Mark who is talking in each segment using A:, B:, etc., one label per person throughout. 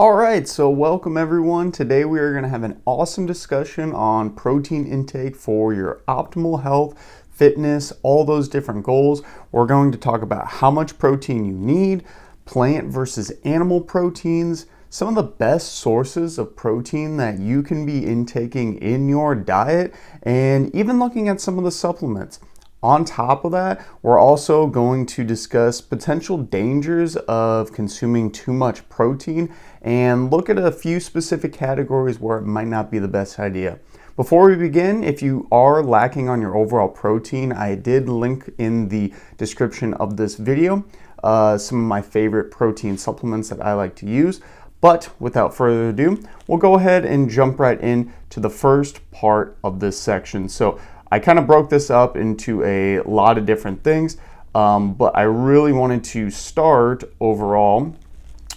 A: All right, so welcome everyone. Today we are going to have an awesome discussion on protein intake for your optimal health, fitness, all those different goals. We're going to talk about how much protein you need, plant versus animal proteins, some of the best sources of protein that you can be intaking in your diet, and even looking at some of the supplements. On top of that, we're also going to discuss potential dangers of consuming too much protein and look at a few specific categories where it might not be the best idea. Before we begin, if you are lacking on your overall protein, I did link in the description of this video some of my favorite protein supplements that I like to use. But without further ado, we'll go ahead and jump right into the first part of this section. So I kind of broke this up into a lot of different things, but I really wanted to start overall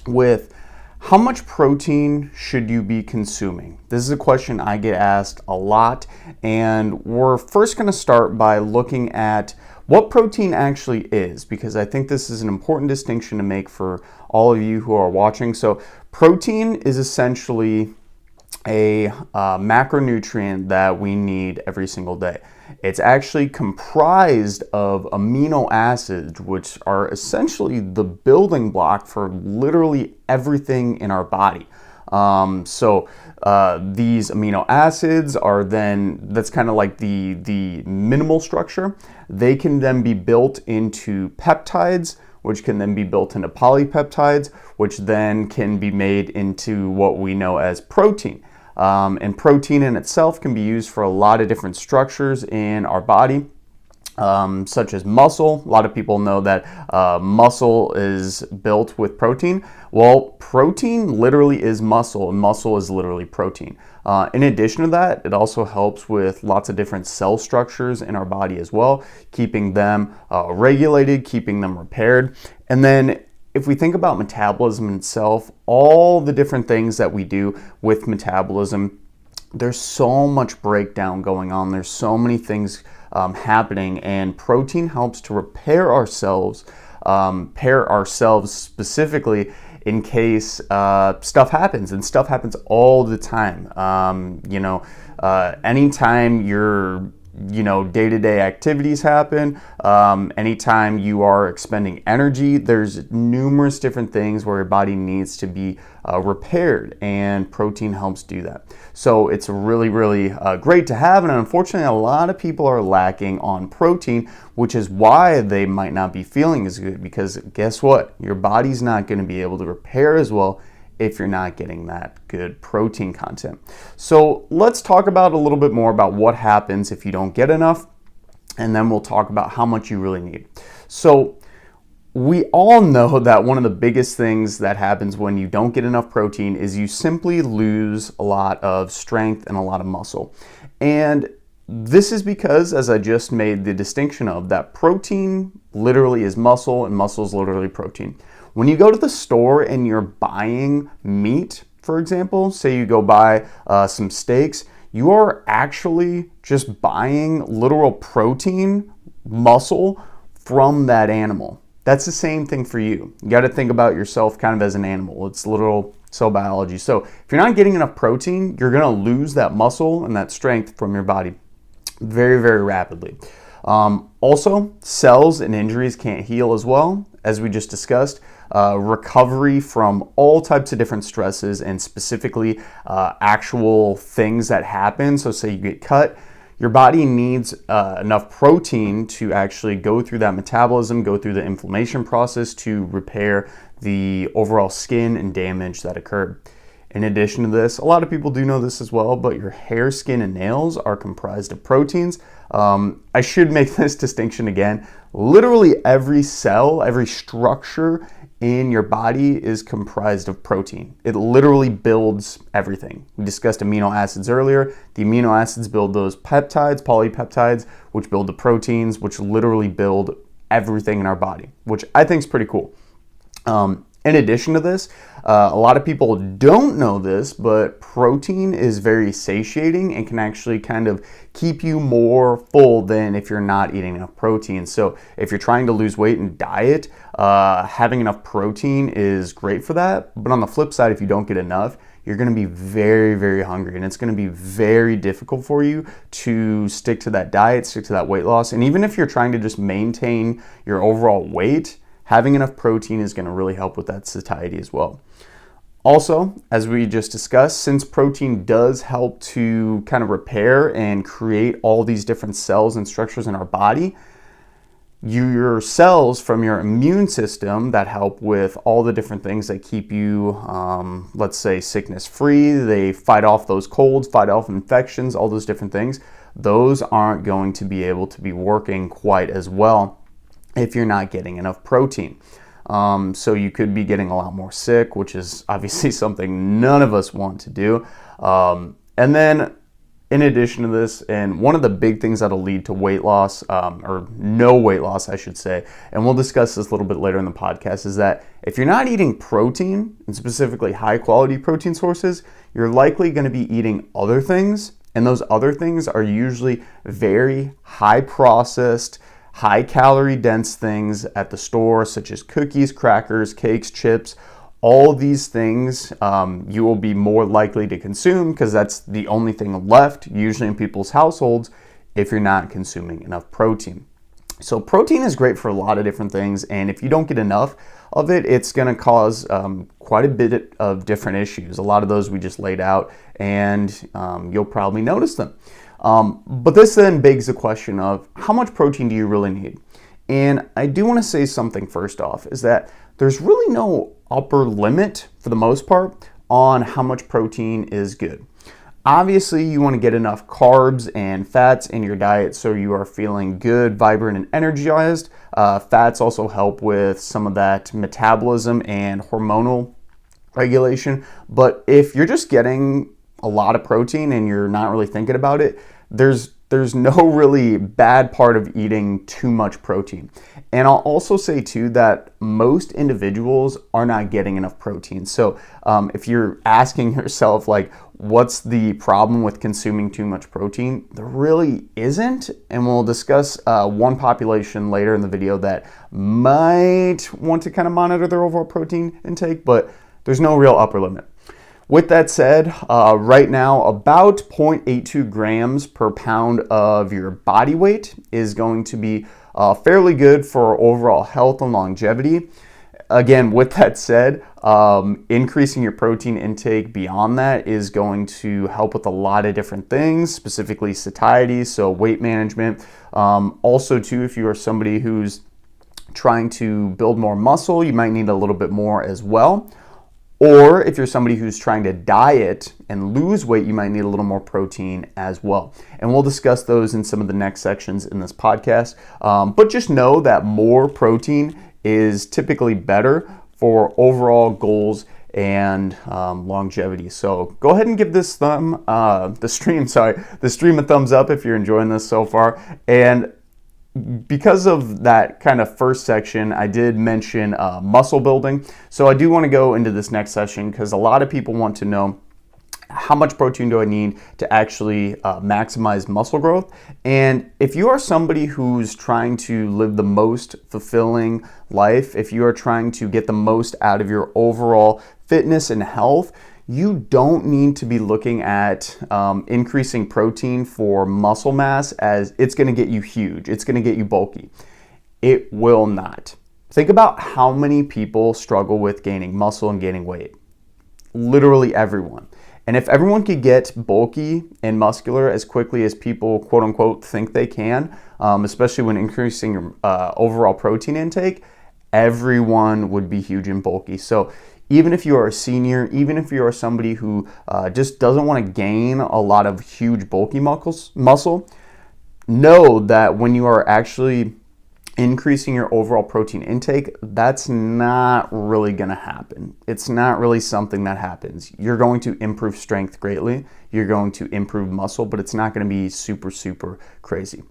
A: with how much protein should you be consuming? This is a question I get asked a lot, and we're first going to start by looking at what protein actually is, because I think this is an important distinction to make for all of you who are watching. So protein is essentially a macronutrient that we need every single day. It's actually comprised of amino acids, which are essentially the building block for literally everything in our body. These amino acids are then, that's kind of like the minimal structure. They can then be built into peptides, which can then be built into polypeptides, which then can be made into what we know as protein. And protein in itself can be used for a lot of different structures in our body, such as muscle. A lot of people know that muscle is built with protein. Well, protein literally is muscle, and muscle is literally protein. In addition to that, it also helps with lots of different cell structures in our body as well, keeping them regulated, keeping them repaired. And then if we think about metabolism itself, all the different things that we do with metabolism, there's so much breakdown going on. There's so many things happening, and protein helps to repair ourselves specifically in case stuff happens, and stuff happens all the time. Anytime your day-to-day activities happen, anytime you are expending energy, there's numerous different things where your body needs to be repaired, and protein helps do that. So it's really, really great to have, and unfortunately a lot of people are lacking on protein, which is why they might not be feeling as good, because guess what? Your body's not going to be able to repair as well if you're not getting that good protein content. So let's talk about a little bit more about what happens if you don't get enough, and then we'll talk about how much you really need. So we all know that one of the biggest things that happens when you don't get enough protein is you simply lose a lot of strength and a lot of muscle. And this is because, as I just made the distinction of, that protein literally is muscle and muscle is literally protein. When you go to the store and you're buying meat, for example, say you go buy some steaks, you are actually just buying literal protein, muscle from that animal. That's the same thing for you. You got to think about yourself kind of as an animal. It's literal cell biology. So if you're not getting enough protein, you're going to lose that muscle and that strength from your body very, very rapidly. Also, cells and injuries can't heal as well, as we just discussed. Recovery from all types of different stresses, and specifically actual things that happen. So say you get cut, your body needs enough protein to actually go through that metabolism, go through the inflammation process to repair the overall skin and damage that occurred. In addition to this, a lot of people do know this as well, but your hair, skin, and nails are comprised of proteins. I should make this distinction again. Literally every cell, every structure in your body is comprised of protein. It literally builds everything. We discussed amino acids earlier. The amino acids build those peptides, polypeptides, which build the proteins, which literally build everything in our body, which I think is pretty cool. In addition to this, a lot of people don't know this, but protein is very satiating and can actually kind of keep you more full than if you're not eating enough protein. So if you're trying to lose weight and diet, having enough protein is great for that. But on the flip side, if you don't get enough, you're going to be very, very hungry, and it's going to be very difficult for you to stick to that diet, stick to that weight loss. And even if you're trying to just maintain your overall weight, having enough protein is going to really help with that satiety as well. Also, as we just discussed, since protein does help to kind of repair and create all these different cells and structures in our body, your cells from your immune system that help with all the different things that keep you, let's say, sickness free, they fight off those colds, fight off infections, all those different things, those aren't going to be able to be working quite as well if you're not getting enough protein. So you could be getting a lot more sick, which is obviously something none of us want to do. And then in addition to this, and one of the big things that'll lead to weight loss, or no weight loss, I should say, and we'll discuss this a little bit later in the podcast, is that if you're not eating protein, and specifically high quality protein sources, you're likely going to be eating other things. And those other things are usually very high processed, high calorie dense things at the store, such as cookies, crackers, cakes, chips. All these things you will be more likely to consume because that's the only thing left usually in people's households if you're not consuming enough protein. So protein is great for a lot of different things, and if you don't get enough of it, it's going to cause quite a bit of different issues. A lot of those we just laid out, and you'll probably notice them. But this then begs the question of how much protein do you really need? And I do want to say something first off, is that there's really no upper limit for the most part on how much protein is good. Obviously, you want to get enough carbs and fats in your diet so you are feeling good, vibrant, and energized. Fats also help with some of that metabolism and hormonal regulation. But if you're just getting a lot of protein and you're not really thinking about it, there's no really bad part of eating too much protein. And I'll also say too that most individuals are not getting enough protein. So if you're asking yourself like, what's the problem with consuming too much protein? There really isn't. And we'll discuss one population later in the video that might want to kind of monitor their overall protein intake, but there's no real upper limit. With that said, right now about 0.82 grams per pound of your body weight is going to be fairly good for overall health and longevity. Again, with that said, increasing your protein intake beyond that is going to help with a lot of different things, specifically satiety, so weight management. Also too, if you are somebody who's trying to build more muscle, you might need a little bit more as well. Or if you're somebody who's trying to diet and lose weight, you might need a little more protein as well. And we'll discuss those in some of the next sections in this podcast. But just know that more protein is typically better for overall goals and longevity. So go ahead and give this the stream a thumbs up if you're enjoying this so far. And because of that kind of first section, I did mention muscle building. So I do want to go into this next session because a lot of people want to know how much protein do I need to actually maximize muscle growth. And if you are somebody who's trying to live the most fulfilling life, if you are trying to get the most out of your overall fitness and health, you don't need to be looking at increasing protein for muscle mass as it's going to get you huge. It's going to get you bulky. It will not. Think about how many people struggle with gaining muscle and gaining weight. Literally everyone. And if everyone could get bulky and muscular as quickly as people quote unquote think they can, especially when increasing your overall protein intake, everyone would be huge and bulky. So even if you are a senior, even if you are somebody who just doesn't want to gain a lot of huge bulky muscle, know that when you are actually increasing your overall protein intake, that's not really going to happen. It's not really something that happens. You're going to improve strength greatly. You're going to improve muscle, but it's not going to be super, super crazy.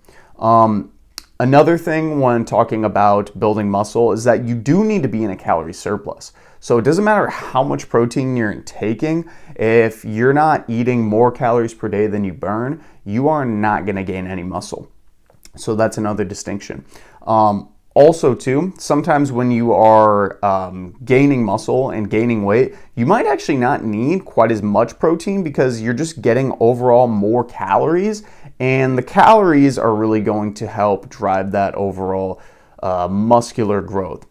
A: Another thing when talking about building muscle is that you do need to be in a calorie surplus. So it doesn't matter how much protein you're taking. If you're not eating more calories per day than you burn, you are not going to gain any muscle. So that's another distinction. Also too, sometimes when you are gaining muscle and gaining weight, you might actually not need quite as much protein because you're just getting overall more calories, and the calories are really going to help drive that overall muscular growth.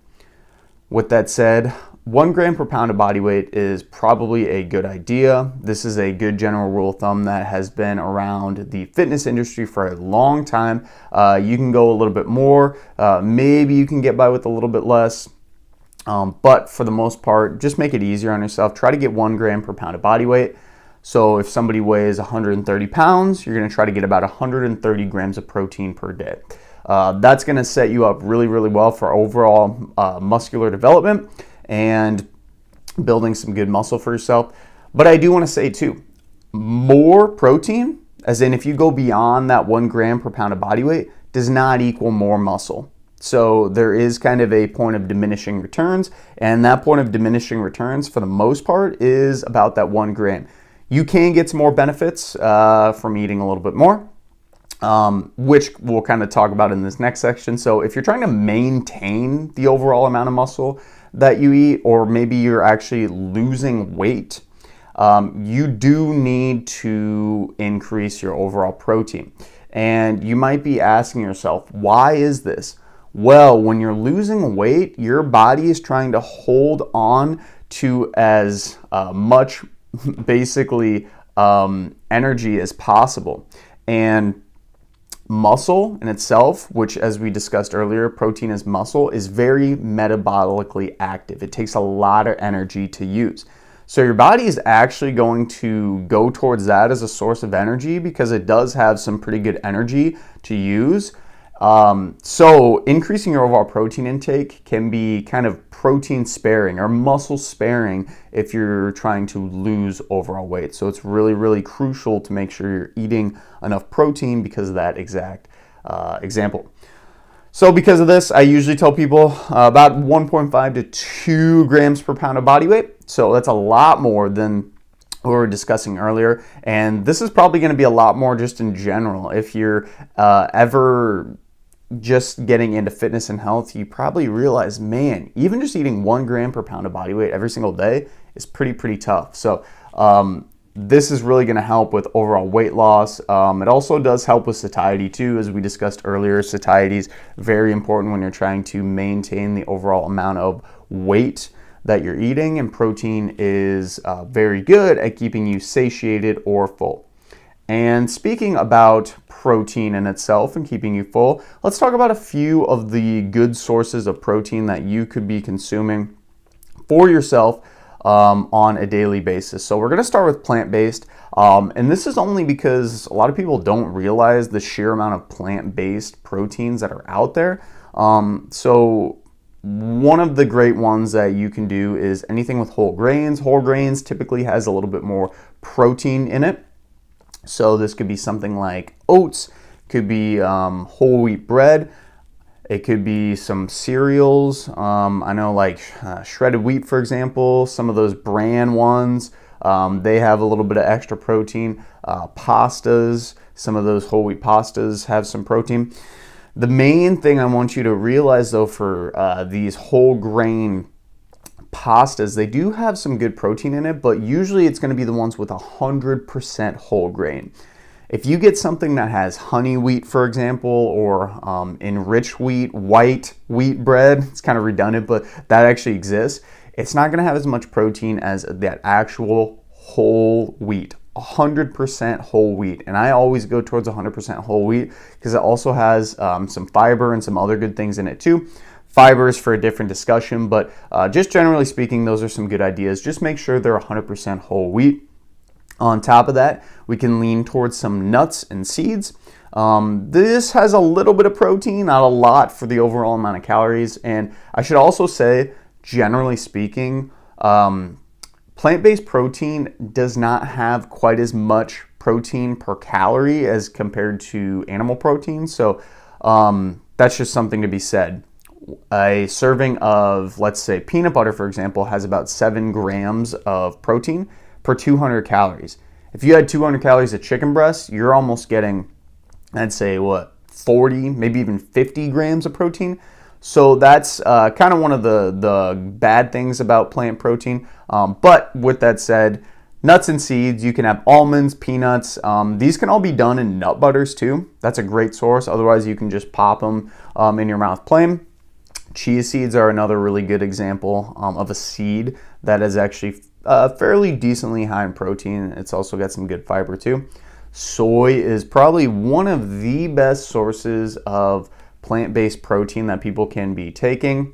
A: With that said, 1 gram per pound of body weight is probably a good idea. This is a good general rule of thumb that has been around the fitness industry for a long time. You can go a little bit more, maybe you can get by with a little bit less, but for the most part, just make it easier on yourself. Try to get 1 gram per pound of body weight. So if somebody weighs 130 pounds, you're going to try to get about 130 grams of protein per day. That's going to set you up really, really well for overall muscular development and building some good muscle for yourself. But I do want to say too, more protein, as in if you go beyond that 1 gram per pound of body weight, does not equal more muscle. So there is kind of a point of diminishing returns, and that point of diminishing returns for the most part is about that 1 gram. You can get some more benefits from eating a little bit more, which we'll kind of talk about in this next section. So if you're trying to maintain the overall amount of muscle that you eat, or maybe you're actually losing weight, you do need to increase your overall protein. And you might be asking yourself, why is this? Well, when you're losing weight, your body is trying to hold on to as much basically energy as possible. And muscle in itself, which as we discussed earlier, protein is muscle, is very metabolically active. It takes a lot of energy to use. So your body is actually going to go towards that as a source of energy because it does have some pretty good energy to use. So increasing your overall protein intake can be kind of protein sparing or muscle sparing if you're trying to lose overall weight. So it's really, really crucial to make sure you're eating enough protein because of that exact example. So because of this, I usually tell people about 1.5 to 2 grams per pound of body weight. So that's a lot more than we were discussing earlier. And this is probably going to be a lot more just in general. If you're ever just getting into fitness and health, you probably realize, man, even just eating 1 gram per pound of body weight every single day is pretty tough. So this is really going to help with overall weight loss. It also does help with satiety too, as we discussed earlier. Satiety is very important when you're trying to maintain the overall amount of weight that you're eating, and protein is very good at keeping you satiated or full. And speaking about protein in itself and keeping you full, let's talk about a few of the good sources of protein that you could be consuming for yourself on a daily basis. So we're going to start with plant-based, and this is only because a lot of people don't realize the sheer amount of plant-based proteins that are out there. So one of the great ones that you can do is anything with whole grains. Whole grains typically has a little bit more protein in it. So this could be something like oats, could be whole wheat bread, it could be some cereals. I know like shredded wheat, for example, some of those bran ones, they have a little bit of extra protein. Pastas, some of those whole wheat pastas have some protein. The main thing I want you to realize though for these whole grain pastas, they do have some good protein in it, but usually it's going to be the ones with 100% whole grain. If you get something that has honey wheat, for example, or enriched wheat, white wheat bread, it's kind of redundant, but that actually exists, it's not going to have as much protein as that actual whole wheat. 100% whole wheat, and I always go towards 100% whole wheat because it also has some fiber and some other good things in it too. Fibers for a different discussion, but just generally speaking, those are some good ideas. Just make sure they're 100% whole wheat. On top of that, we can lean towards some nuts and seeds. This has a little bit of protein, not a lot for the overall amount of calories. And I should also say, generally speaking, plant-based protein does not have quite as much protein per calorie as compared to animal protein. So that's just something to be said. A serving of, let's say, peanut butter, for example, has about 7 grams of protein per 200 calories. If you had 200 calories of chicken breast, you're almost getting, I'd say, 40, maybe even 50 grams of protein. So that's kind of one of the bad things about plant protein. But with that said, nuts and seeds, you can have almonds, peanuts. These can all be done in nut butters too. That's a great source. Otherwise, you can just pop them in your mouth plain. Chia seeds are another really good example of a seed that is actually fairly decently high in protein. It's also got some good fiber too. Soy is probably one of the best sources of plant-based protein that people can be taking,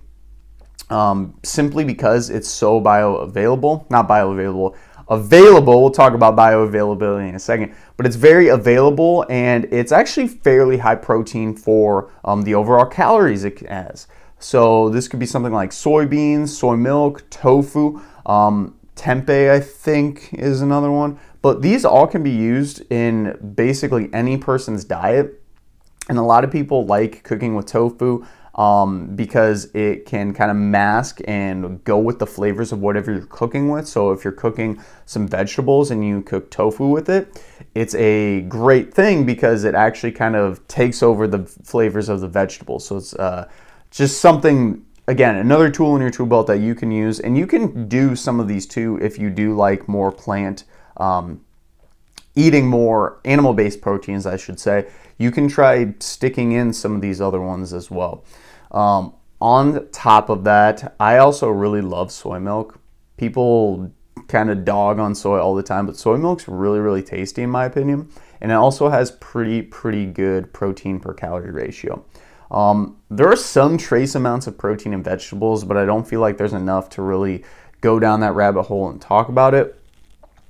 A: simply because it's so bioavailable. Not bioavailable, available. We'll talk about bioavailability in a second, but it's very available and it's actually fairly high protein for the overall calories it has. So this could be something like soybeans, soy milk, tofu, tempeh I think is another one. But these all can be used in basically any person's diet. And a lot of people like cooking with tofu because it can kind of mask and go with the flavors of whatever you're cooking with. So if you're cooking some vegetables and you cook tofu with it, it's a great thing because it actually kind of takes over the flavors of the vegetables. So it's just something, again, another tool in your tool belt that you can use. And you can do some of these too if you do like more eating more animal-based proteins, I should say. You can try sticking in some of these other ones as well. On top of that, I also really love soy milk. People kind of dog on soy all the time, but soy milk's really, really tasty in my opinion. And it also has pretty good protein per calorie ratio. There are some trace amounts of protein in vegetables, but I don't feel like there's enough to really go down that rabbit hole and talk about it.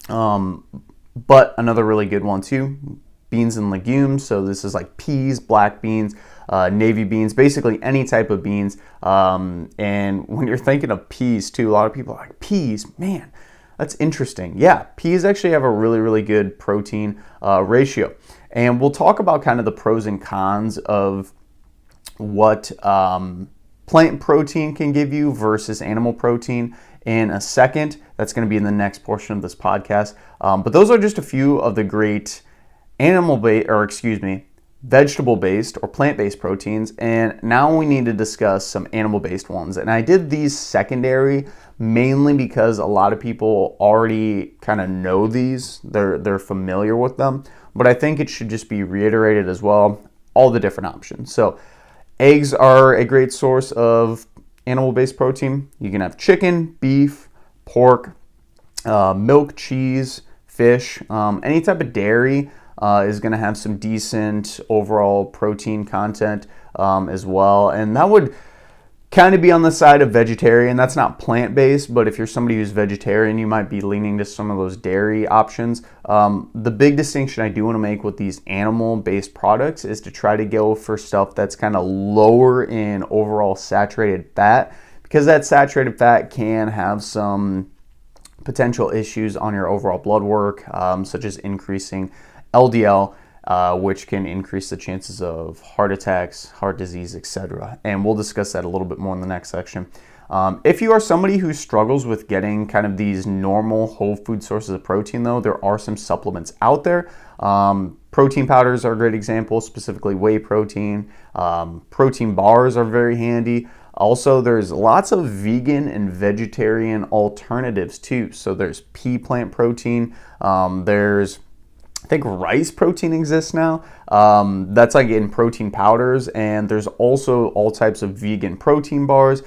A: But another really good one too, beans and legumes. So this is like peas, black beans, navy beans, basically any type of beans. And when you're thinking of peas too, a lot of people are like, peas, man, that's interesting. Yeah, peas actually have a really, really good protein ratio. And we'll talk about kind of the pros and cons of what plant protein can give you versus animal protein in a second. That's going to be in the next portion of this podcast. But those are just a few of the great vegetable-based or plant-based proteins. And now we need to discuss some animal-based ones. And I did these secondary mainly because a lot of people already kind of know these. They're familiar with them. But I think it should just be reiterated as well, all the different options. So eggs are a great source of animal-based protein. You can have chicken, beef, pork, milk, cheese, fish, any type of dairy is going to have some decent overall protein content as well. And that would kind of be on the side of vegetarian. That's not plant-based, but if you're somebody who's vegetarian, you might be leaning to some of those dairy options. The big distinction I do want to make with these animal-based products is to try to go for stuff that's kind of lower in overall saturated fat, because that saturated fat can have some potential issues on your overall blood work, such as increasing LDL, which can increase the chances of heart attacks, heart disease, etc. And we'll discuss that a little bit more in the next section. If you are somebody who struggles with getting kind of these normal whole food sources of protein, though, there are some supplements out there. Protein powders are a great example, specifically whey protein. Protein bars are very handy. Also, there's lots of vegan and vegetarian alternatives too. So there's pea plant protein. There's, I think, rice protein exists now. That's like in protein powders. And there's also all types of vegan protein bars,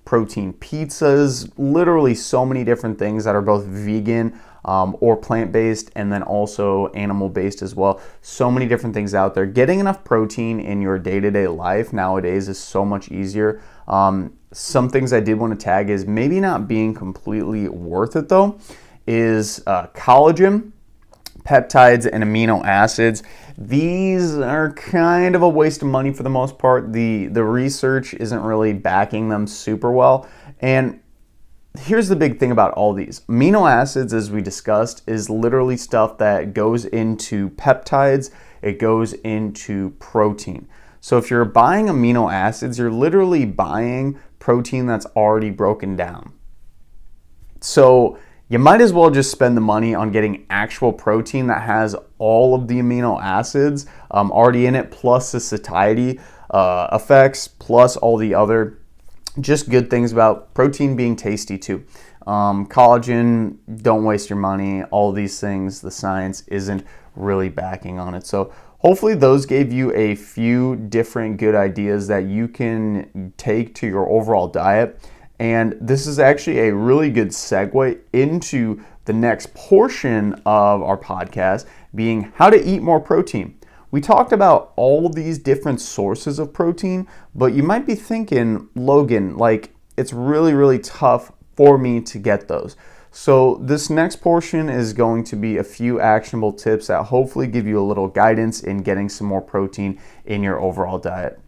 A: protein pizzas, literally so many different things that are both vegan or plant-based, and then also animal-based as well. So many different things out there. Getting enough protein in your day-to-day life nowadays is so much easier. Some things I did want to tag is maybe not being completely worth it though, is collagen, peptides, and amino acids. These are kind of a waste of money for the most part. The research isn't really backing them super well. And here's the big thing about all these. Amino acids, as we discussed, is literally stuff that goes into peptides. It goes into protein. So if you're buying amino acids, you're literally buying protein that's already broken down. So you might as well just spend the money on getting actual protein that has all of the amino acids already in it, plus the satiety effects, plus all the other just good things about protein being tasty too. Collagen, don't waste your money. All these things, the science isn't really backing on it. So hopefully those gave you a few different good ideas that you can take to your overall diet. And this is actually a really good segue into the next portion of our podcast, being how to eat more protein. We talked about all these different sources of protein, but you might be thinking, Logan, like it's really, really tough for me to get those. So this next portion is going to be a few actionable tips that hopefully give you a little guidance in getting some more protein in your overall diet.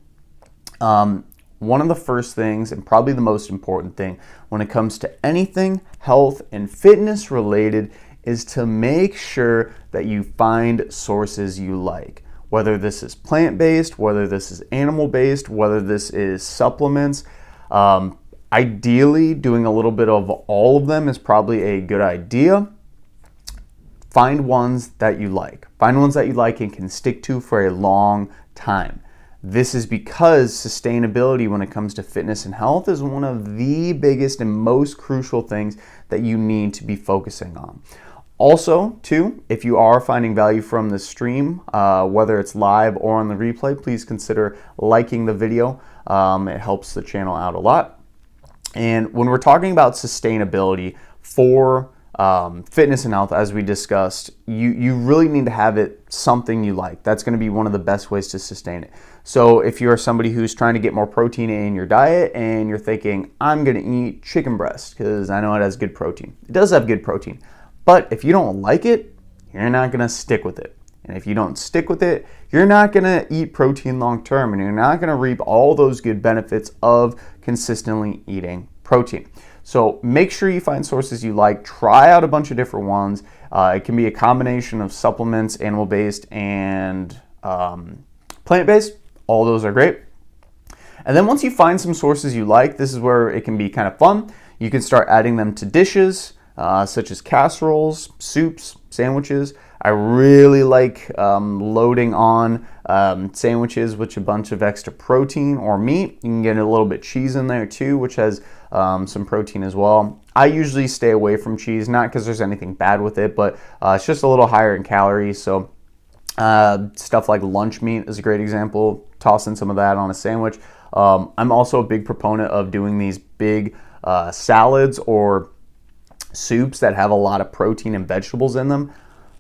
A: One of the first things, and probably the most important thing when it comes to anything health and fitness related, is to make sure that you find sources you like. Whether this is plant-based, whether this is animal-based, whether this is supplements. Ideally, doing a little bit of all of them is probably a good idea. Find ones that you like. Find ones that you like and can stick to for a long time. This is because sustainability when it comes to fitness and health is one of the biggest and most crucial things that you need to be focusing on. Also, too, if you are finding value from the stream, whether it's live or on the replay, please consider liking the video. It helps the channel out a lot. And when we're talking about sustainability for fitness and health, as we discussed, you really need to have it something you like. That's going to be one of the best ways to sustain it. So if you're somebody who's trying to get more protein in your diet and you're thinking, I'm going to eat chicken breast because I know it has good protein. It does have good protein. But if you don't like it, you're not going to stick with it. And if you don't stick with it, you're not going to eat protein long term, and you're not going to reap all those good benefits of consistently eating protein. So make sure you find sources you like. Try out a bunch of different ones. It can be a combination of supplements, animal-based, and plant-based. All those are great. And then once you find some sources you like, this is where it can be kind of fun. You can start adding them to dishes, such as casseroles, soups, sandwiches. I really like loading on sandwiches with a bunch of extra protein or meat. You can get a little bit of cheese in there too, which has some protein as well. I usually stay away from cheese, not because there's anything bad with it, but it's just a little higher in calories. So stuff like lunch meat is a great example. Toss in some of that on a sandwich. I'm also a big proponent of doing these big salads or soups that have a lot of protein and vegetables in them.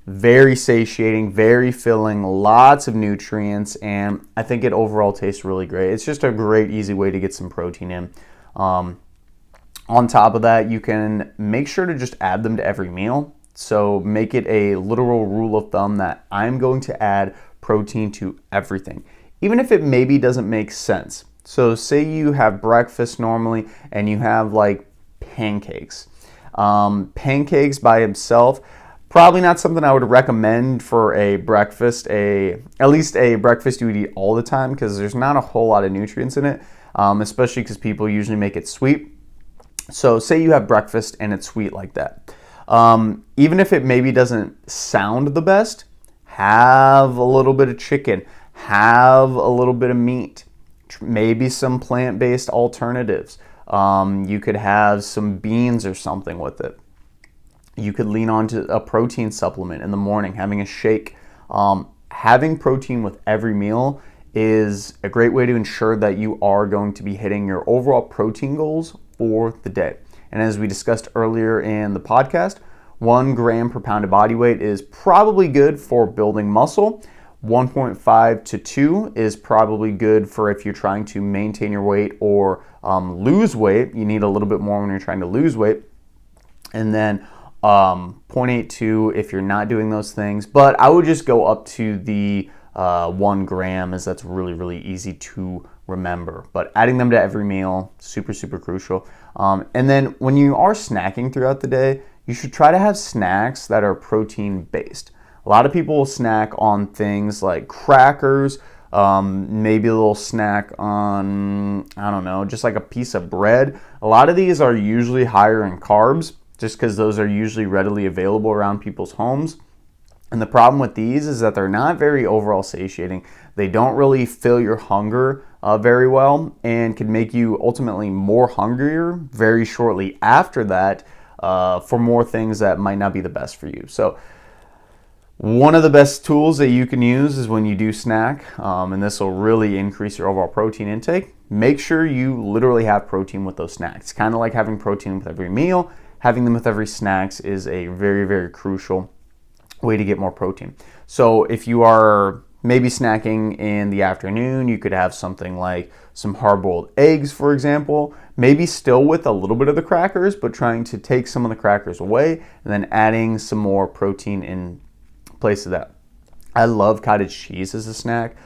A: Very satiating, very filling, lots of nutrients, and I think it overall tastes really great. It's just a great, easy way to get some protein in. On top of that, you can make sure to just add them to every meal. So make it a literal rule of thumb that I'm going to add protein to everything, even if it maybe doesn't make sense. So say you have breakfast normally and you have like pancakes. Pancakes by themselves, probably not something I would recommend for a breakfast, at least a breakfast you would eat all the time, because there's not a whole lot of nutrients in it, especially because people usually make it sweet. So say you have breakfast and it's sweet like that. Even if it maybe doesn't sound the best, have a little bit of chicken, have a little bit of meat, maybe some plant-based alternatives. You could have some beans or something with it. You could lean on to a protein supplement in the morning, having a shake. Having protein with every meal is a great way to ensure that you are going to be hitting your overall protein goals for the day. And as we discussed earlier in the podcast, 1 gram per pound of body weight is probably good for building muscle. 1.5 to 2 is probably good for if you're trying to maintain your weight or lose weight. You need a little bit more when you're trying to lose weight. And then 0.82 if you're not doing those things. But I would just go up to the 1 gram, as that's really, really easy to remember. But adding them to every meal, super, super crucial. And then when you are snacking throughout the day, you should try to have snacks that are protein based. A lot of people will snack on things like crackers, maybe a little snack on, I don't know, just like a piece of bread. A lot of these are usually higher in carbs just because those are usually readily available around people's homes. And the problem with these is that they're not very overall satiating. They don't really fill your hunger very well and can make you ultimately more hungrier very shortly after that for more things that might not be the best for you. So one of the best tools that you can use is when you do snack, and this will really increase your overall protein intake. Make sure you literally have protein with those snacks. Kind of like having protein with every meal, having them with every snacks is a very, very crucial way to get more protein. So if you are maybe snacking in the afternoon, you could have something like some hard-boiled eggs, for example, maybe still with a little bit of the crackers, but trying to take some of the crackers away and then adding some more protein in place of that. I love cottage cheese as a snack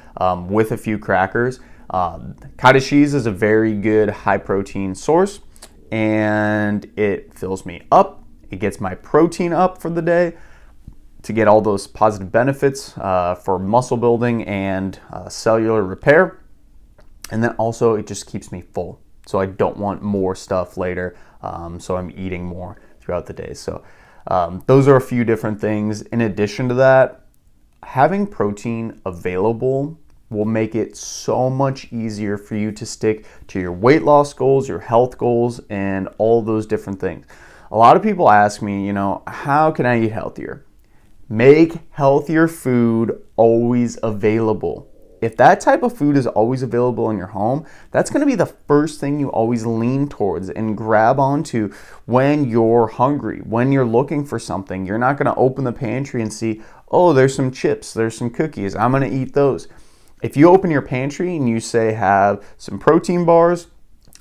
A: with a few crackers. Cottage cheese is a very good high protein source and it fills me up. It gets my protein up for the day to get all those positive benefits for muscle building and cellular repair. And then also it just keeps me full. So I don't want more stuff later. So I'm eating more throughout the day. So those are a few different things. In addition to that, having protein available will make it so much easier for you to stick to your weight loss goals, your health goals, and all those different things. A lot of people ask me, how can I eat healthier? Make healthier food always available. If that type of food is always available in your home, that's going to be the first thing you always lean towards and grab onto when you're hungry, when you're looking for something. You're not going to open the pantry and see, oh, there's some chips, there's some cookies, I'm going to eat those. If you open your pantry and you say have some protein bars,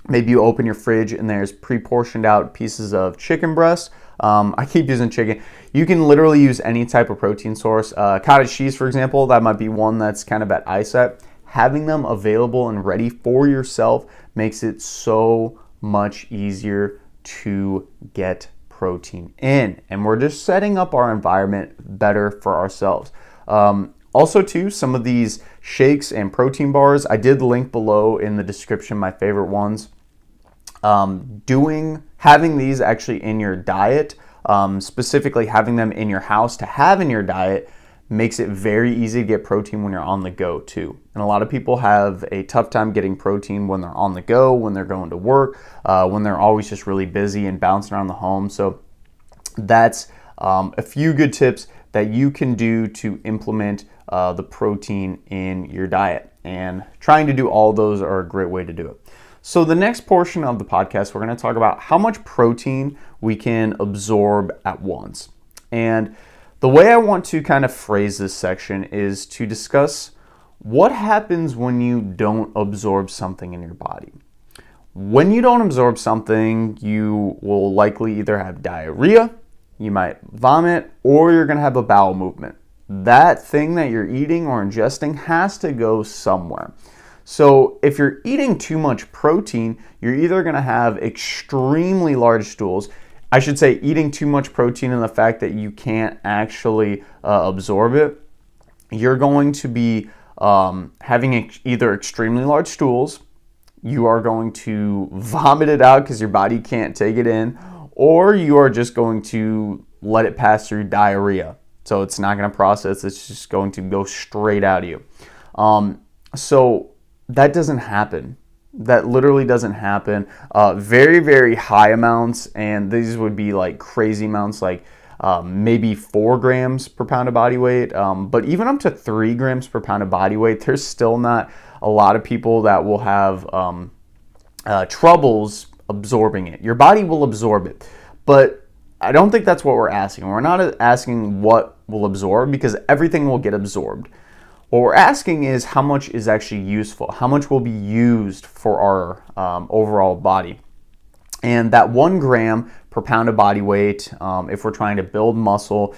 A: maybe you open your fridge and there's pre-portioned out pieces of chicken breast. I keep using chicken. You can literally use any type of protein source. Cottage cheese, for example, that might be one that's kind of at ISET. Having them available and ready for yourself makes it so much easier to get protein in. And we're just setting up our environment better for ourselves. Also, too, some of these shakes and protein bars, I did link below in the description my favorite ones. Having these actually in your diet, specifically having them in your house to have in your diet, makes it very easy to get protein when you're on the go too. And a lot of people have a tough time getting protein when they're on the go, when they're going to work, when they're always just really busy and bouncing around the home. So that's a few good tips that you can do to implement the protein in your diet. And trying to do all those are a great way to do it. So the next portion of the podcast, we're going to talk about how much protein we can absorb at once. And the way I want to kind of phrase this section is to discuss what happens when you don't absorb something in your body. When you don't absorb something, you will likely either have diarrhea, you might vomit, or you're going to have a bowel movement. That thing that you're eating or ingesting has to go somewhere. So if you're eating too much protein, you're either going to have extremely large stools. I should say eating too much protein and the fact that you can't actually absorb it. You're going to be having either extremely large stools, you are going to vomit it out because your body can't take it in, or you are just going to let it pass through diarrhea. So it's not going to process, it's just going to go straight out of you. So that doesn't happen. That literally doesn't happen. Very, very high amounts, and these would be like crazy amounts, like maybe 4 grams per pound of body weight. But even up to 3 grams per pound of body weight, there's still not a lot of people that will have troubles absorbing it. Your body will absorb it, but I don't think that's what we're asking. We're not asking what will absorb, because everything will get absorbed. What we're asking is how much is actually useful, how much will be used for our overall body. And that 1 gram per pound of body weight, if we're trying to build muscle,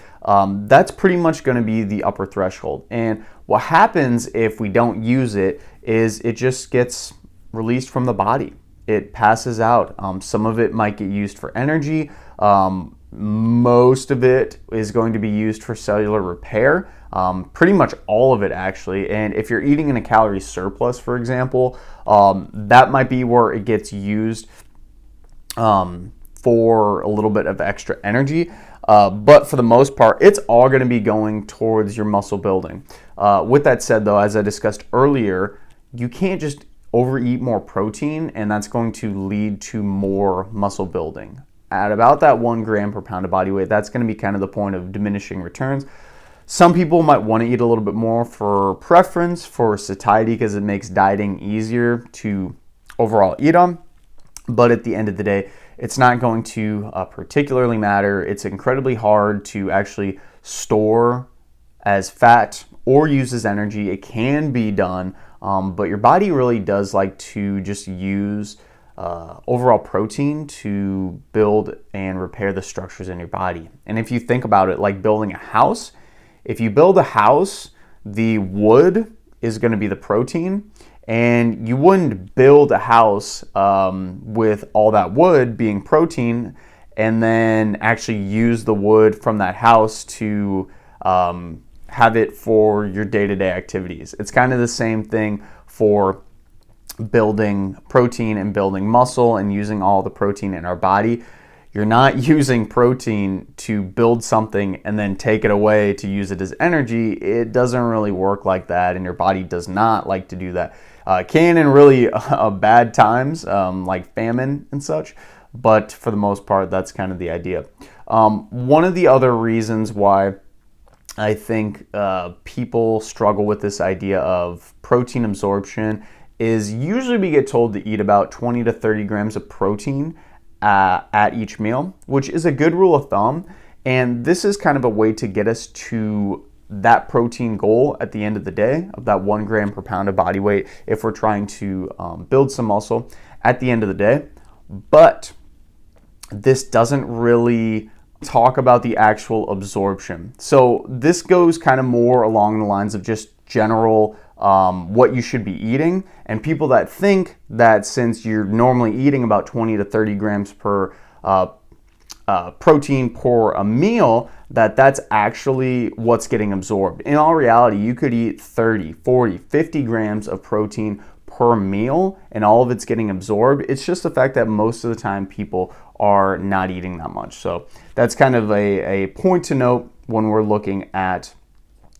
A: that's pretty much going to be the upper threshold. And what happens if we don't use it is it just gets released from the body. It passes out. Some of it might get used for energy. most of it is going to be used for cellular repair, pretty much all of it actually. And if you're eating in a calorie surplus, for example, that might be where it gets used for a little bit of extra energy. But for the most part, it's all going to be going towards your muscle building. With that said, though, as I discussed earlier, you can't just overeat more protein, and that's going to lead to more muscle building. At about that 1 gram per pound of body weight, that's going to be kind of the point of diminishing returns. Some people might want to eat a little bit more for preference, for satiety, because it makes dieting easier to overall eat on. But at the end of the day, it's not going to particularly matter. It's incredibly hard to actually store as fat or use as energy. It can be done, but your body really does like to just use overall protein to build and repair the structures in your body. And if you think about it like building a house, if you build a house, the wood is going to be the protein. And you wouldn't build a house with all that wood being protein and then actually use the wood from that house to have it for your day-to-day activities. It's kind of the same thing for building protein and building muscle and using all the protein in our body. You're not using protein to build something and then take it away to use it as energy. It doesn't really work like that, and your body does not like to do that. Can in really bad times, like famine and such, but for the most part, that's kind of the idea. One of the other reasons why I think people struggle with this idea of protein absorption is usually we get told to eat about 20 to 30 grams of protein at each meal, which is a good rule of thumb. And this is kind of a way to get us to that protein goal at the end of the day of that 1 gram per pound of body weight if we're trying to build some muscle at the end of the day. But this doesn't really talk about the actual absorption. So this goes kind of more along the lines of just general what you should be eating. And people that think that since you're normally eating about 20 to 30 grams per protein per a meal, that's actually what's getting absorbed. In all reality, you could eat 30, 40, 50 grams of protein per meal and all of it's getting absorbed. It's just the fact that most of the time people are not eating that much. So that's kind of a point to note when we're looking at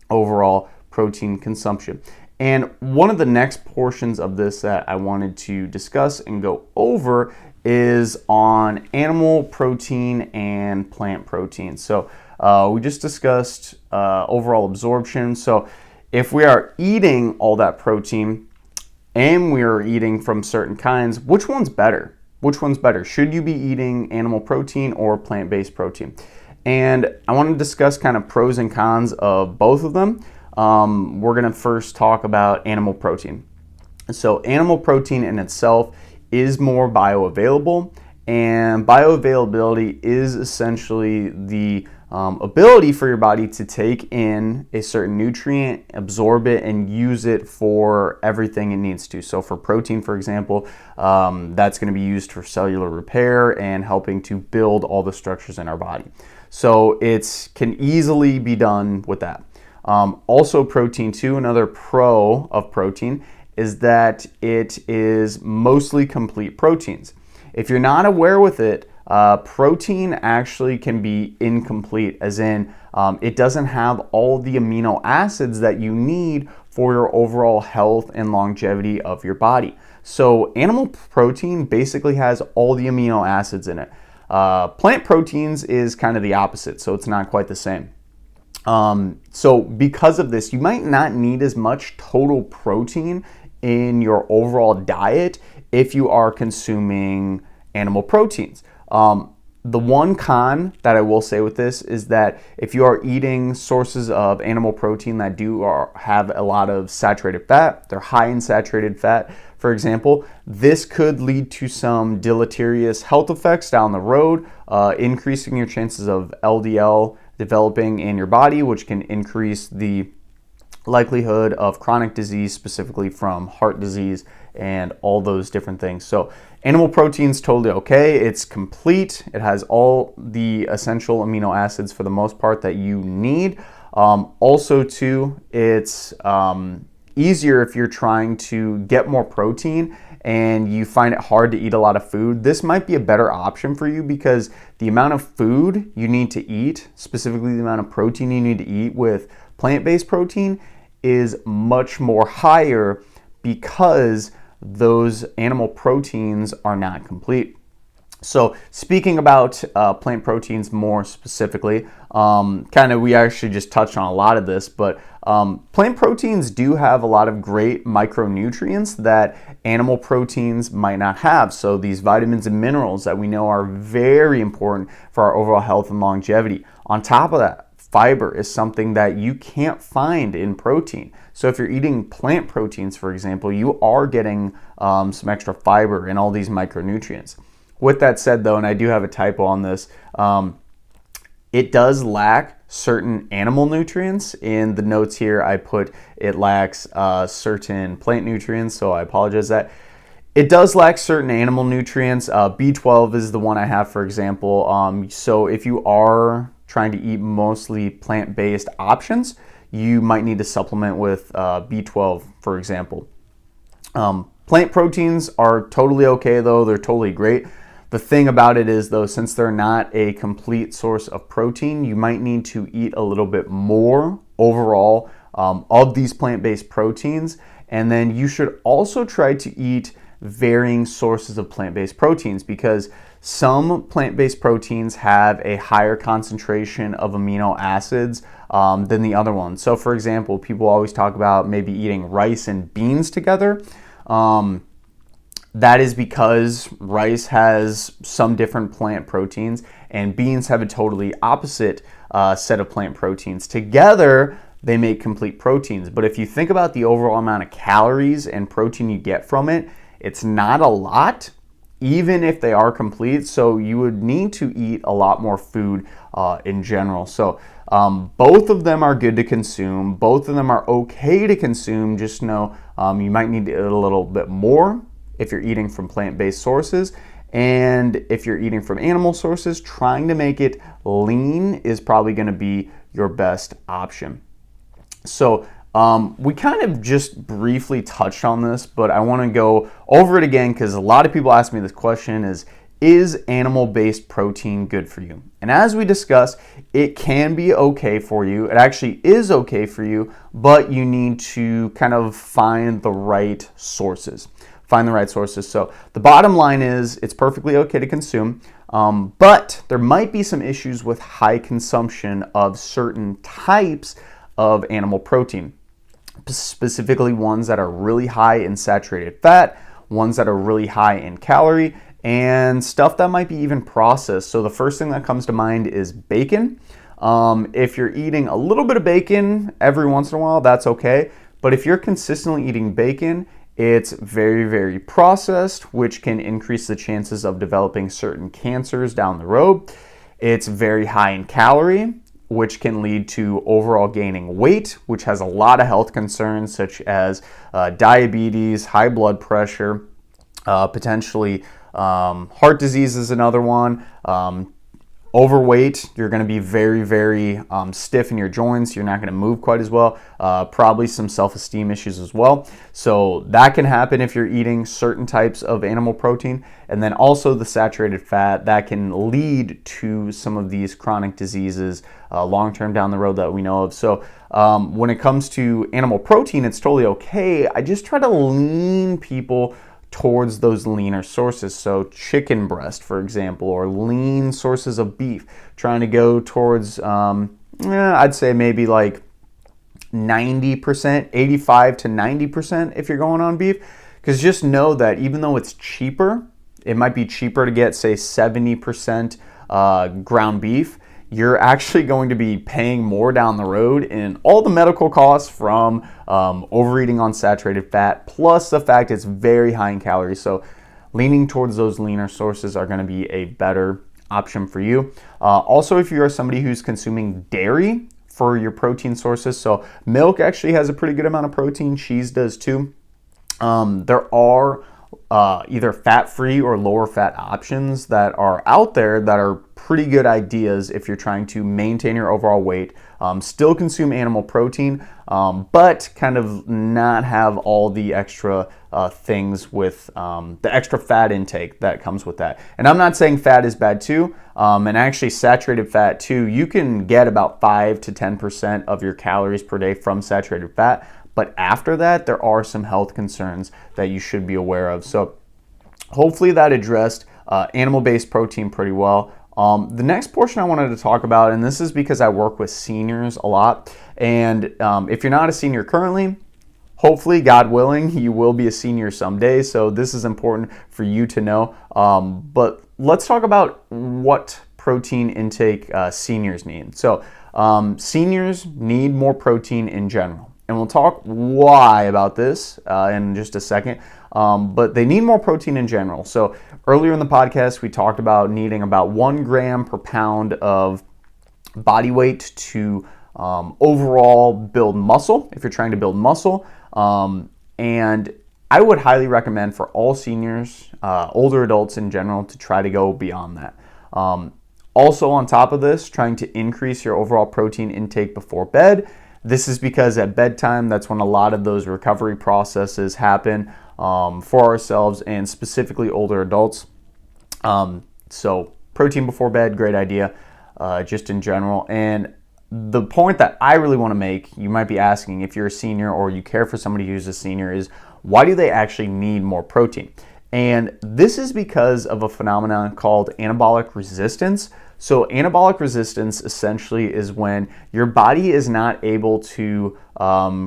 A: overall protein consumption. And one of the next portions of this that I wanted to discuss and go over is on animal protein and plant protein. So we just discussed overall absorption. So if we are eating all that protein and we are eating from certain kinds, which one's better? Which one's better? Should you be eating animal protein or plant-based protein? And I want to discuss kind of pros and cons of both of them. We're going to first talk about animal protein. So animal protein in itself is more bioavailable, and bioavailability is essentially the ability for your body to take in a certain nutrient, absorb it, and use it for everything it needs to. So for protein, for example, that's going to be used for cellular repair and helping to build all the structures in our body. So it can easily be done with that. Also protein too, another pro of protein is that it is mostly complete proteins. If you're not aware with it, protein actually can be incomplete, as in it doesn't have all the amino acids that you need for your overall health and longevity of your body. So animal protein basically has all the amino acids in it. Plant proteins is kind of the opposite, so it's not quite the same. So because of this, you might not need as much total protein in your overall diet if you are consuming animal proteins. The one con that I will say with this is that if you are eating sources of animal protein that have a lot of saturated fat, they're high in saturated fat, for example, this could lead to some deleterious health effects down the road, increasing your chances of LDL developing in your body, which can increase the likelihood of chronic disease, specifically from heart disease and all those different things. So Animal protein's totally okay. It's complete. It has all the essential amino acids for the most part that you need. Also too, it's easier if you're trying to get more protein and you find it hard to eat a lot of food. This might be a better option for you because the amount of food you need to eat, specifically the amount of protein you need to eat with plant-based protein, is much more higher because those animal proteins are not complete. So speaking about plant proteins more specifically, we actually just touched on a lot of this, but plant proteins do have a lot of great micronutrients that animal proteins might not have. So these vitamins and minerals that we know are very important for our overall health and longevity. On top of that, fiber is something that you can't find in protein. So if you're eating plant proteins, for example, you are getting some extra fiber and all these micronutrients. With that said, though, and I do have a typo on this, it does lack certain animal nutrients. In the notes here, I put it lacks certain plant nutrients, so I apologize that. It does lack certain animal nutrients. B12 is the one I have, for example. So if you are trying to eat mostly plant-based options, you might need to supplement with B12, for example. Plant proteins are totally okay, though. They're totally great. The thing about it is, though, since they're not a complete source of protein, you might need to eat a little bit more overall of these plant-based proteins. And then you should also try to eat varying sources of plant-based proteins, because some plant-based proteins have a higher concentration of amino acids than the other ones. So for example, people always talk about maybe eating rice and beans together. That is because rice has some different plant proteins and beans have a totally opposite set of plant proteins. Together, they make complete proteins. But if you think about the overall amount of calories and protein you get from it, it's not a lot, even if they are complete. So you would need to eat a lot more food in general. So both of them are good to consume. Both of them are okay to consume. Just know you might need to eat a little bit more if you're eating from plant-based sources. And if you're eating from animal sources, trying to make it lean is probably going to be your best option. So we kind of just briefly touched on this, but I want to go over it again because a lot of people ask me this question: is animal-based protein good for you? And as we discussed, it can be okay for you. It actually is okay for you, but you need to kind of find the right sources. So the bottom line is it's perfectly okay to consume, but there might be some issues with high consumption of certain types of animal protein, specifically ones that are really high in saturated fat, ones that are really high in calorie, and stuff that might be even processed. So the first thing that comes to mind is bacon. If you're eating a little bit of bacon every once in a while, that's okay. But if you're consistently eating bacon, it's very, very processed, which can increase the chances of developing certain cancers down the road. It's very high in calorie, which can lead to overall gaining weight, which has a lot of health concerns such as diabetes, high blood pressure, potentially heart disease is another one. Overweight, you're going to be very, very stiff in your joints. You're not going to move quite as well. Probably some self-esteem issues as well. So that can happen if you're eating certain types of animal protein. And then also the saturated fat, that can lead to some of these chronic diseases long-term down the road that we know of. So when it comes to animal protein, it's totally okay. I just try to lean people towards those leaner sources. So chicken breast, for example, or lean sources of beef, trying to go towards, I'd say maybe like 90%, 85 to 90% if you're going on beef. Because just know that even though it's cheaper, it might be cheaper to get, say, 70% ground beef, you're actually going to be paying more down the road in all the medical costs from overeating on saturated fat, plus the fact it's very high in calories. So leaning towards those leaner sources are going to be a better option for you. Also, if you are somebody who's consuming dairy for your protein sources, so milk actually has a pretty good amount of protein, cheese does too. There are either fat-free or lower-fat options that are out there that are pretty good ideas if you're trying to maintain your overall weight, still consume animal protein, but kind of not have all the extra things with the extra fat intake that comes with that. And I'm not saying fat is bad too, and actually saturated fat too. You can get about 5 to 10% of your calories per day from saturated fat. But after that, there are some health concerns that you should be aware of. So hopefully that addressed animal-based protein pretty well. The next portion I wanted to talk about, and this is because I work with seniors a lot, and if you're not a senior currently, hopefully, God willing, you will be a senior someday. So this is important for you to know. But let's talk about what protein intake seniors need. So seniors need more protein in general. And we'll talk why about this in just a second. But they need more protein in general. So earlier in the podcast, we talked about needing about 1 gram per pound of body weight to overall build muscle, if you're trying to build muscle. And I would highly recommend for all seniors, older adults in general, to try to go beyond that. Also on top of this, trying to increase your overall protein intake before bed. This is because at bedtime, that's when a lot of those recovery processes happen for ourselves and specifically older adults. So protein before bed, great idea, just in general. And the point that I really want to make, you might be asking if you're a senior or you care for somebody who's a senior, is why do they actually need more protein? And this is because of a phenomenon called anabolic resistance. So anabolic resistance essentially is when your body is not able to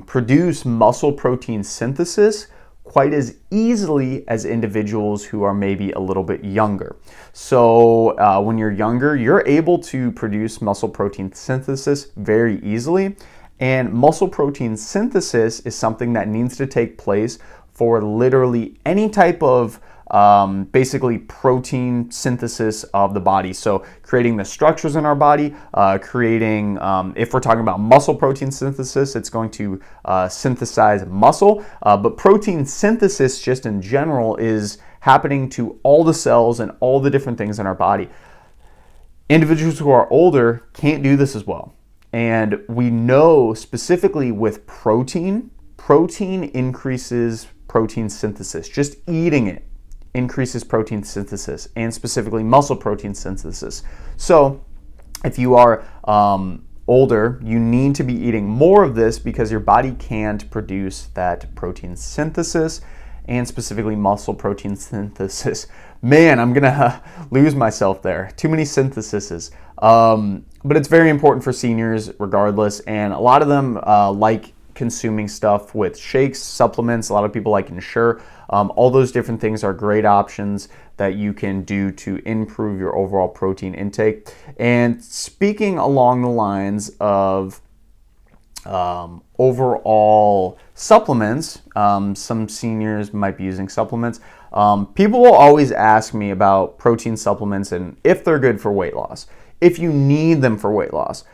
A: produce muscle protein synthesis quite as easily as individuals who are maybe a little bit younger. So when you're younger, you're able to produce muscle protein synthesis very easily. And muscle protein synthesis is something that needs to take place for literally any type of basically protein synthesis of the body. So creating the structures in our body, creating, if we're talking about muscle protein synthesis, it's going to synthesize muscle. But protein synthesis just in general is happening to all the cells and all the different things in our body. Individuals who are older can't do this as well. And we know specifically with protein increases protein synthesis. Just eating it increases protein synthesis, and specifically muscle protein synthesis. So if you are older, you need to be eating more of this because your body can't produce that protein synthesis, and specifically muscle protein synthesis. Man, I'm gonna lose myself there. Too many syntheses. But it's very important for seniors regardless, and a lot of them like consuming stuff with shakes, supplements. A lot of people like Ensure. All those different things are great options that you can do to improve your overall protein intake. And speaking along the lines of overall supplements, some seniors might be using supplements. People will always ask me about protein supplements and if they're good for weight loss, if you need them for weight loss.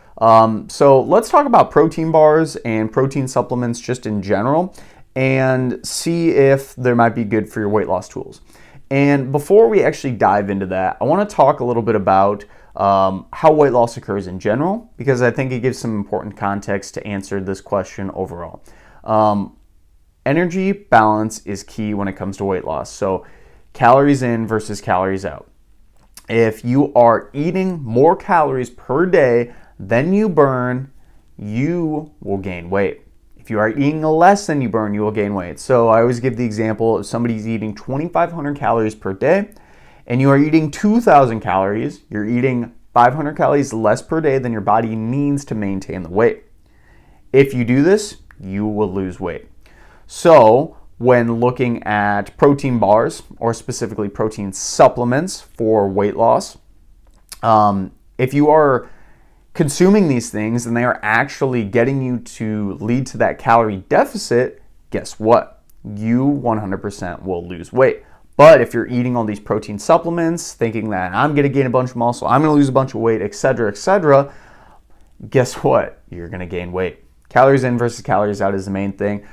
A: So let's talk about protein bars and protein supplements just in general and see if they might be good for your weight loss tools. And before we actually dive into that, I want to talk a little bit about how weight loss occurs in general, because I think it gives some important context to answer this question overall. Energy balance is key when it comes to weight loss. So calories in versus calories out. If you are eating more calories per day than you burn, you will gain weight. If you are eating less than you burn, you will gain weight. So I always give the example of somebody's eating 2,500 calories per day and you are eating 2,000 calories, you're eating 500 calories less per day than your body needs to maintain the weight. If you do this, you will lose weight. So when looking at protein bars, or specifically protein supplements for weight loss, if you are consuming these things and they are actually getting you to lead to that calorie deficit, guess what? You 100% will lose weight. But if you're eating all these protein supplements, thinking that I'm going to gain a bunch of muscle, I'm going to lose a bunch of weight, etc., guess what? You're going to gain weight. Calories in versus calories out is the main thing.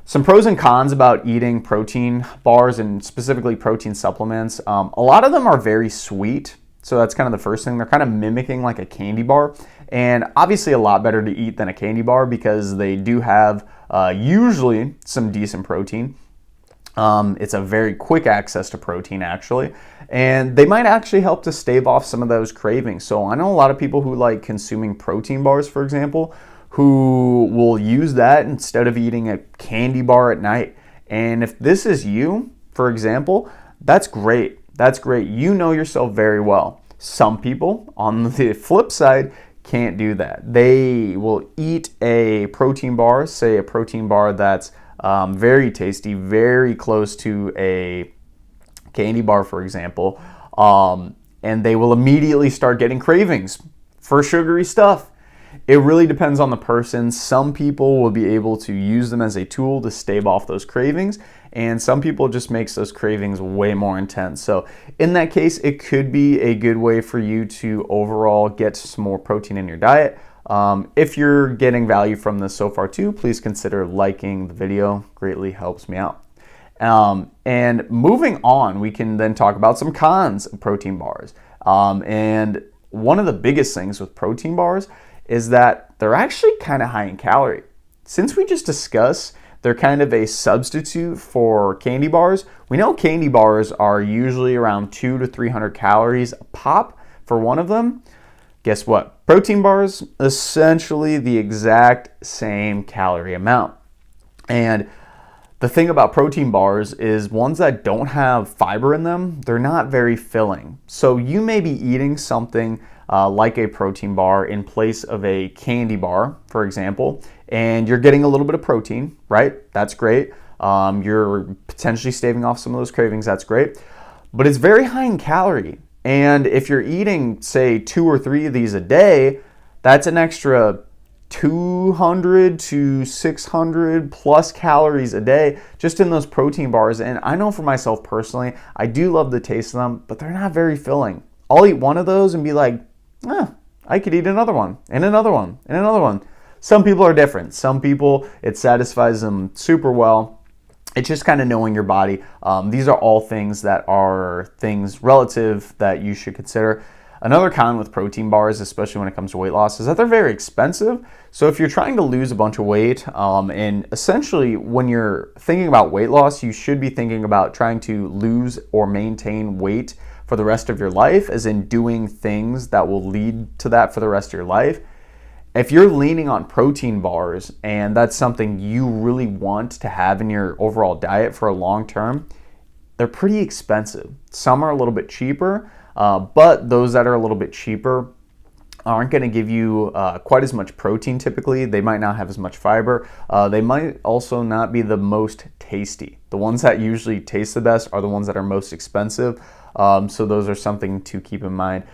A: Some pros and cons about eating protein bars and specifically protein supplements. A lot of them are very sweet. So that's kind of the first thing. They're kind of mimicking like a candy bar, and obviously a lot better to eat than a candy bar because they do have usually some decent protein. It's a very quick access to protein actually, and they might actually help to stave off some of those cravings. So I know a lot of people who like consuming protein bars, for example, who will use that instead of eating a candy bar at night. And if this is you, for example, that's great. That's great. You know yourself very well. Some people, on the flip side, can't do that. They will eat a protein bar, say a protein bar that's very tasty, very close to a candy bar, for example, and they will immediately start getting cravings for sugary stuff. It really depends on the person. Some people will be able to use them as a tool to stave off those cravings, and some people just makes those cravings way more intense. So in that case, it could be a good way for you to overall get some more protein in your diet. If you're getting value from this so far too, please consider liking the video. Greatly helps me out. And moving on, we can then talk about some cons of protein bars. And one of the biggest things with protein bars is that they're actually kind of high in calorie. Since we just discussed they're kind of a substitute for candy bars, we know candy bars are usually around 200 to 300 calories a pop for one of them. Guess what? Protein bars, essentially the exact same calorie amount. And the thing about protein bars is ones that don't have fiber in them, they're not very filling. So you may be eating something like a protein bar in place of a candy bar, for example, and you're getting a little bit of protein, right? That's great. You're potentially staving off some of those cravings. That's great. But it's very high in calorie. And if you're eating, say, 2 or 3 of these a day, that's an extra 200 to 600 plus calories a day just in those protein bars. And I know for myself personally, I do love the taste of them, but they're not very filling. I'll eat one of those and be like, I could eat another one and another one and another one. Some people are different. Some people, it satisfies them super well. It's just kind of knowing your body. These are all things that are things relative that you should consider. Another con with protein bars, especially when it comes to weight loss, is that they're very expensive. So if you're trying to lose a bunch of weight, and essentially when you're thinking about weight loss, you should be thinking about trying to lose or maintain weight for the rest of your life, as in doing things that will lead to that for the rest of your life. If you're leaning on protein bars and that's something you really want to have in your overall diet for a long term, they're pretty expensive. Some are a little bit cheaper, but those that are a little bit cheaper aren't going to give you quite as much protein typically. They might not have as much fiber. They might also not be the most tasty. The ones that usually taste the best are the ones that are most expensive. So those are something to keep in mind.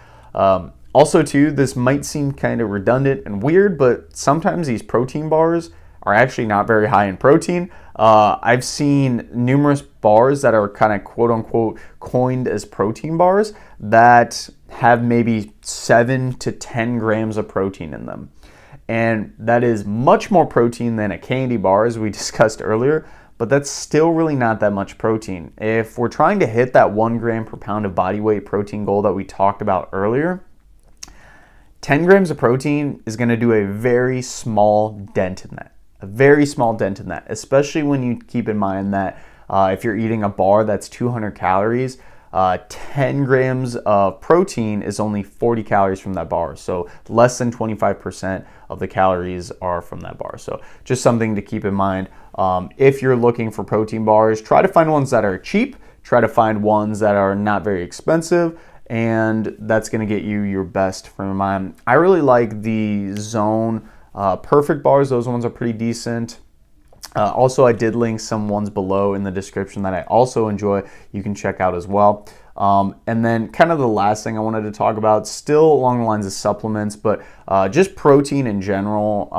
A: Also too, this might seem kind of redundant and weird, but sometimes these protein bars are actually not very high in protein. I've seen numerous bars that are kind of quote unquote coined as protein bars that have maybe 7 to 10 grams of protein in them. And that is much more protein than a candy bar, as we discussed earlier, but that's still really not that much protein. If we're trying to hit that 1 gram per pound of body weight protein goal that we talked about earlier, 10 grams of protein is going to do a very small dent in that. A very small dent in that, especially when you keep in mind that if you're eating a bar that's 200 calories, 10 grams of protein is only 40 calories from that bar. So less than 25% of the calories are from that bar. So just something to keep in mind. If you're looking for protein bars, try to find ones that are cheap. Try to find ones that are not very expensive. And that's going to get you your best from your mind. I really like the Zone Perfect bars. Those ones are pretty decent. Also, I did link some ones below in the description that I also enjoy. You can check out as well. And then kind of the last thing I wanted to talk about, still along the lines of supplements, but just protein in general.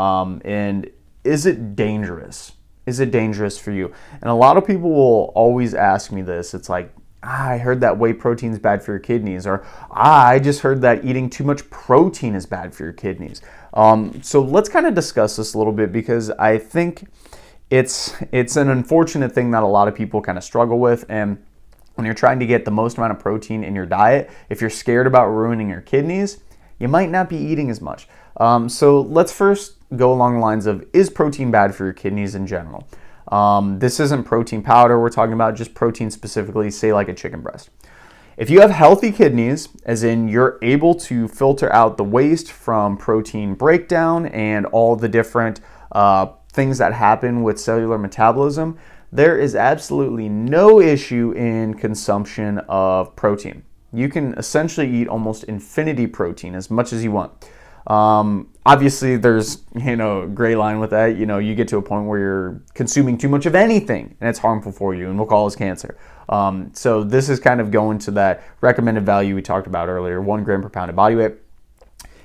A: And is it dangerous? Is it dangerous for you? And a lot of people will always ask me this. It's like, I heard that whey protein is bad for your kidneys, or I just heard that eating too much protein is bad for your kidneys. So let's kind of discuss this a little bit, because I think it's an unfortunate thing that a lot of people kind of struggle with. And when you're trying to get the most amount of protein in your diet, if you're scared about ruining your kidneys, you might not be eating as much. So let's first go along the lines of, is protein bad for your kidneys in general? This isn't protein powder we're talking about, just protein specifically, say like a chicken breast. If you have healthy kidneys, as in you're able to filter out the waste from protein breakdown and all the different things that happen with cellular metabolism, there is absolutely no issue in consumption of protein. You can essentially eat almost infinity protein, as much as you want. Obviously, there's a gray line with that. You get to a point where you're consuming too much of anything, and it's harmful for you, and we'll call this cancer. So this is kind of going to that recommended value we talked about earlier, 1 gram per pound of body weight.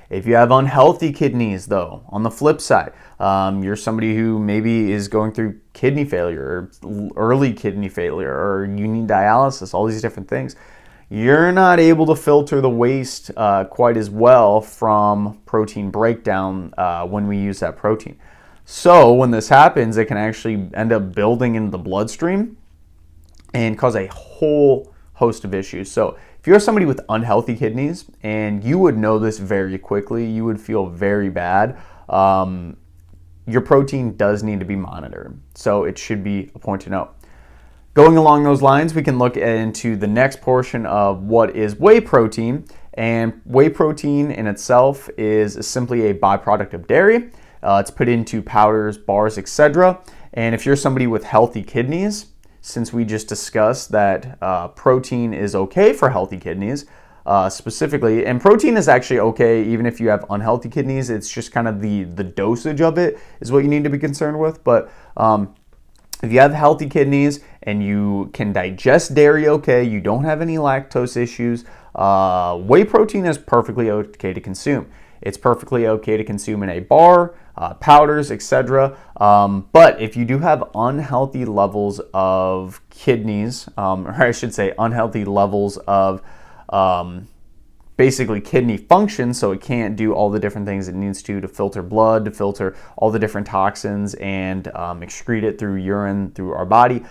A: If you have unhealthy kidneys, though, on the flip side, you're somebody who maybe is going through kidney failure, or early kidney failure, or you need dialysis, all these different things, you're not able to filter the waste quite as well from protein breakdown when we use that protein. So when this happens, it can actually end up building into the bloodstream and cause a whole host of issues. So if you're somebody with unhealthy kidneys, and you would know this very quickly, you would feel very bad, your protein does need to be monitored. So it should be a point to note. Going along those lines, we can look into the next portion of what is whey protein. And whey protein in itself is simply a byproduct of dairy. It's put into powders, bars, etc. And if you're somebody with healthy kidneys, since we just discussed that protein is okay for healthy kidneys, specifically, and protein is actually okay even if you have unhealthy kidneys. It's just kind of the dosage of it is what you need to be concerned with. But if you have healthy kidneys and you can digest dairy okay, you don't have any lactose issues, whey protein is perfectly okay to consume. It's perfectly okay to consume in a bar, powders, etc. But if you do have unhealthy levels of kidneys, or I should say unhealthy levels of basically kidney function, so it can't do all the different things it needs to filter blood, to filter all the different toxins and excrete it through urine, through our body,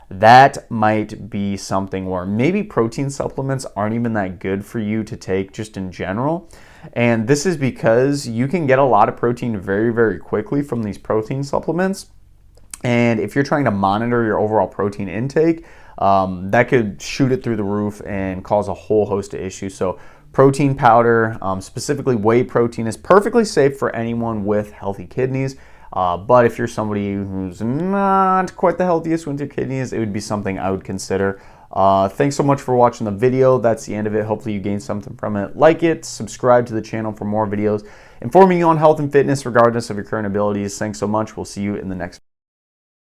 A: that might be something where maybe protein supplements aren't even that good for you to take just in general. And this is because you can get a lot of protein very, very quickly from these protein supplements. And if you're trying to monitor your overall protein intake, that could shoot it through the roof and cause a whole host of issues. So protein powder, specifically whey protein, is perfectly safe for anyone with healthy kidneys. But if you're somebody who's not quite the healthiest with your kidneys, it would be something I would consider. Thanks so much for watching the video. That's the end of it. Hopefully you gained something from it. Like it, subscribe to the channel for more videos informing you on health and fitness regardless of your current abilities. Thanks so much. We'll see you in the next